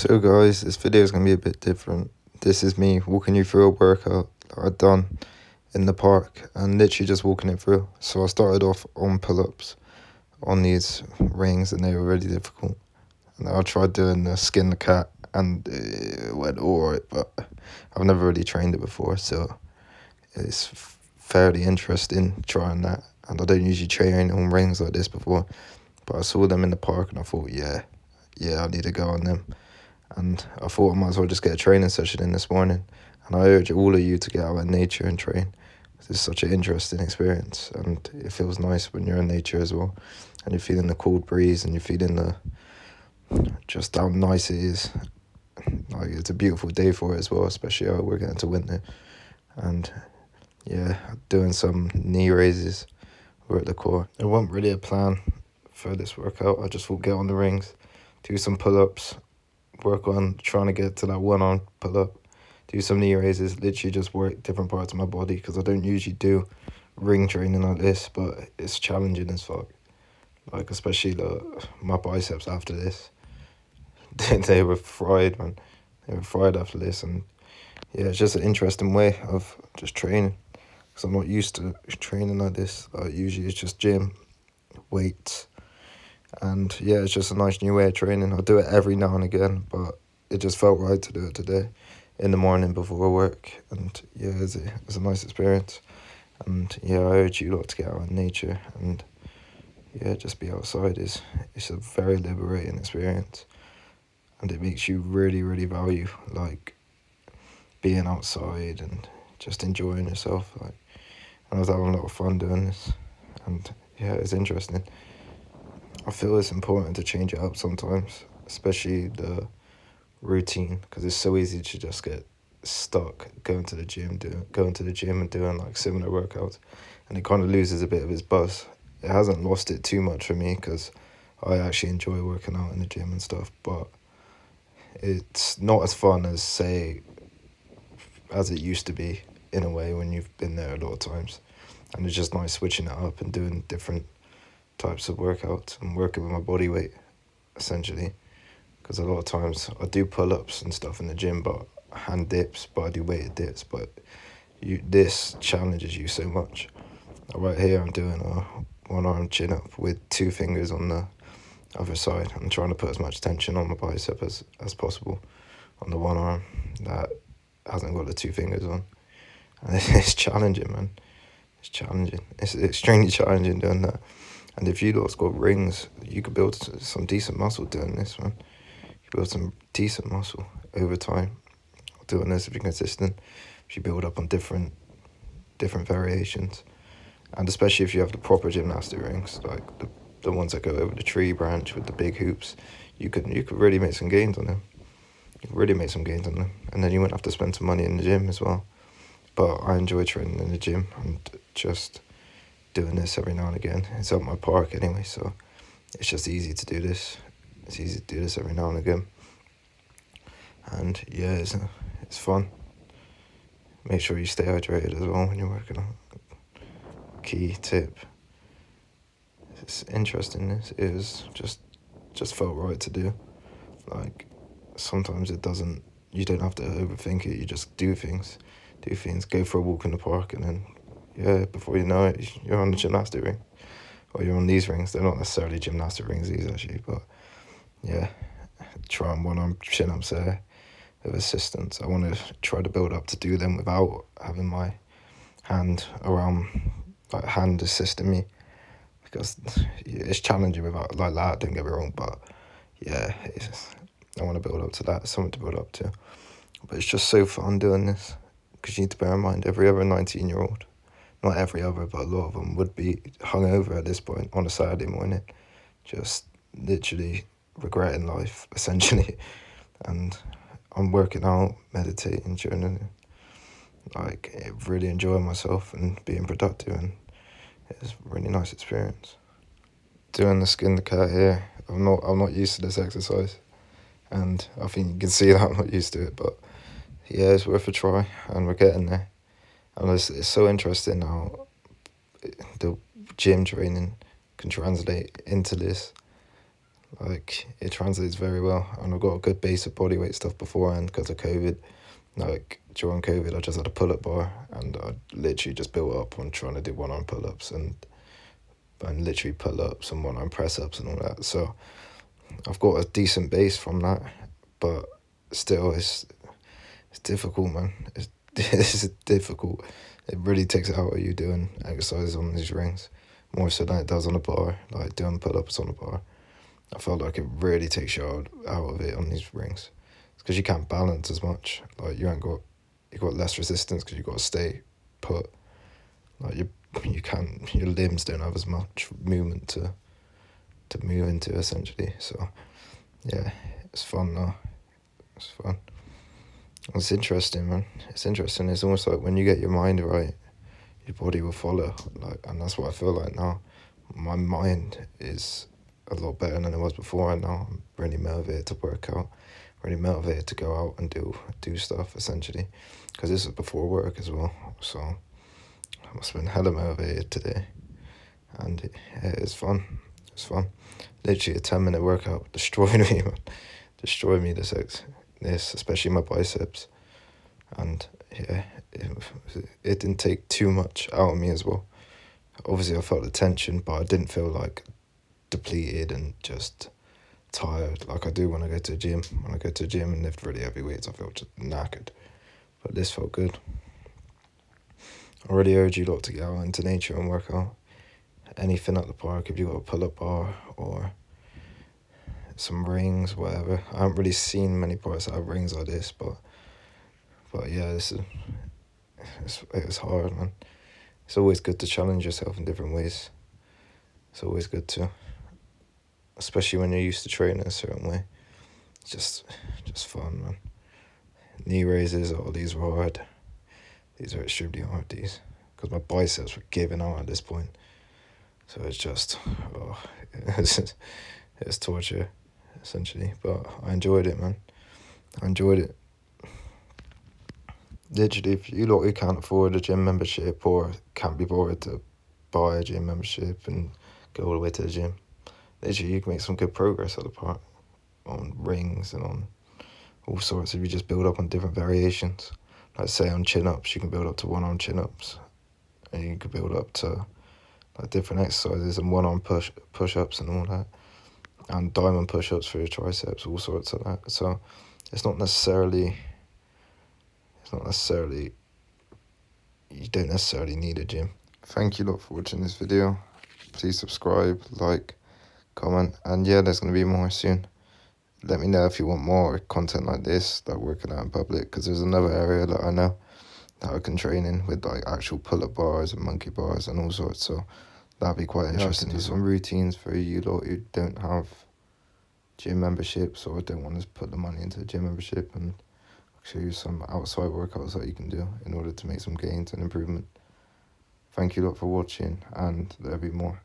So guys, this video is going to be a bit different. This is me walking you through a workout that I've done in the park and literally just walking it through. So I started off on pull-ups on these rings and they were really difficult. And I tried doing the skin the cat and it went alright, but I've never really trained it before, so it's fairly interesting trying that. And I don't usually train on rings like this before, but I saw them in the park and I thought, yeah, I need to go on them. And I thought I might as well just get a training session in this morning. And I urge all of you to get out in nature and train. It's such an interesting experience, and it feels nice when you're in nature as well. And you're feeling the cold breeze, and you're feeling just how nice it is. Like, it's a beautiful day for it as well, especially how we're getting to winter. And yeah, doing some knee raises. We're at the core. There wasn't really a plan for this workout. I just thought get on the rings, do some pull-ups, work on trying to get to that one-arm pull-up, do some knee raises, literally just work different parts of my body, because I don't usually do ring training like this, but it's challenging as fuck. Like, especially my biceps after this. They were fried, man. They were fried after this, and yeah, it's just an interesting way of just training, because I'm not used to training like this. Usually it's just gym, weights, and yeah, it's just a nice new way of training. I do it every now and again, but it just felt right to do it today in the morning before work. And yeah, it's a nice experience. And yeah, I urge you lot to get out in nature and yeah, just be outside. It's a very liberating experience, and it makes you really, really value like being outside and just enjoying yourself. Like, and I was having a lot of fun doing this, and yeah, it's interesting. I feel it's important to change it up sometimes, especially the routine, because it's so easy to just get stuck going to the gym and doing like similar workouts, and it kind of loses a bit of its buzz. It hasn't lost it too much for me because I actually enjoy working out in the gym and stuff, but it's not as fun as, say, as it used to be in a way when you've been there a lot of times. And it's just nice switching it up and doing different types of workouts and working with my body weight, essentially. Because a lot of times I do pull-ups and stuff in the gym, but hand dips, but I do weighted dips. But this challenges you so much. Right here, I'm doing a one-arm chin-up with 2 fingers on the other side. I'm trying to put as much tension on my bicep as possible on the one arm that hasn't got the 2 fingers on. And it's challenging, man. It's challenging. It's extremely challenging doing that. And if you lot's got rings, you could build some decent muscle doing this, man. You build some decent muscle over time doing this if you're consistent. If you build up on different variations, and especially if you have the proper gymnastic rings, like the ones that go over the tree branch with the big hoops, you could really make some gains on them. You could really make some gains on them, and then you wouldn't have to spend some money in the gym as well. But I enjoy training in the gym and just doing this every now and again. It's at my park anyway, so it's just easy to do this. It's easy to do this every now and again. And yeah, it's fun. Make sure you stay hydrated as well when you're working on. Key tip. It's interesting. It is just felt right to do. Like, sometimes it doesn't. You don't have to overthink it. You just do things. Go for a walk in the park, and then yeah, before you know it, you're on the gymnastic ring, or you're on these rings. They're not necessarily gymnastic rings, these actually, but yeah, try on one-arm chin-ups there with assistance. I want to try to build up to do them without having my hand assisting me, because it's challenging without like that. Don't get me wrong, but yeah, I want to build up to that. Something to build up to, but it's just so fun doing this, because you need to bear in mind every other 19-year-old, not every other, but a lot of them would be hungover at this point on a Saturday morning, just literally regretting life essentially. And I'm working out, meditating, journaling, like really enjoying myself and being productive, and it's a really nice experience. Doing the skin the cat here, I'm not used to this exercise, and I think you can see that I'm not used to it, but yeah, it's worth a try, and we're getting there. And it's so interesting how the gym training can translate into this. Like, it translates very well, and I've got a good base of bodyweight stuff beforehand because of COVID. Like, during COVID, I just had a pull-up bar, and I literally just built up on trying to do one-arm pull-ups and literally pull-ups and one-arm press-ups and all that. So I've got a decent base from that, but still, it's difficult, man. It's difficult. It really takes it out of you doing exercises on these rings, more so than it does on a bar, like doing pull-ups on a bar. I felt like it really takes you out of it on these rings. It's because you can't balance as much. Like, you got less resistance because you got to stay put. Like, you can't, your limbs don't have as much movement to move into, essentially. So yeah, it's fun though. It's fun. It's interesting, man. It's interesting. It's almost like when you get your mind right, your body will follow. Like, and that's what I feel like now. My mind is a lot better than it was before, and now I'm really motivated to work out, really motivated to go out and do stuff, essentially, because this is before work as well. So I must have been hella motivated today, and it's fun. It's fun. Literally a 10-minute workout destroyed me, man. Destroyed me, this, especially my biceps. And yeah, it didn't take too much out of me as well. Obviously, I felt the tension, but I didn't feel like depleted and just tired like I do when I go to the gym. When I go to the gym and lift really heavy weights, I feel just knackered. But this felt good. I really urge you lot to get out into nature and work out. Anything at the park, if you got a pull-up bar or some rings, whatever. I haven't really seen many parks that have rings like this, but yeah, it's hard, man. It's always good to challenge yourself in different ways. It's always good to, especially when you're used to training a certain way. It's just fun, man. Knee raises, these were hard. These are extremely hard, because my biceps were giving out at this point. So it's just, it's torture, essentially. But I enjoyed it, man. I enjoyed it. Literally, if you lot who can't afford a gym membership or can't be bothered to buy a gym membership and go all the way to the gym, literally you can make some good progress at the park on rings and on all sorts if you just build up on different variations. Like, say on chin-ups, you can build up to one-arm chin-ups, and you can build up to like different exercises and one-arm push-ups and all that, and diamond push-ups for your triceps, all sorts of that. So it's not necessarily, you don't necessarily need a gym. Thank you lot for watching this video. Please subscribe, like, comment, and yeah, there's going to be more soon. Let me know if you want more content like this, like working out in public, because there's another area that I know that I can train in with like actual pull-up bars and monkey bars and all sorts, so that'd be quite interesting. I can do some routines for you lot who don't have gym memberships or don't want to put the money into a gym membership, and show you some outside workouts that you can do in order to make some gains and improvement. Thank you lot for watching, and there'll be more.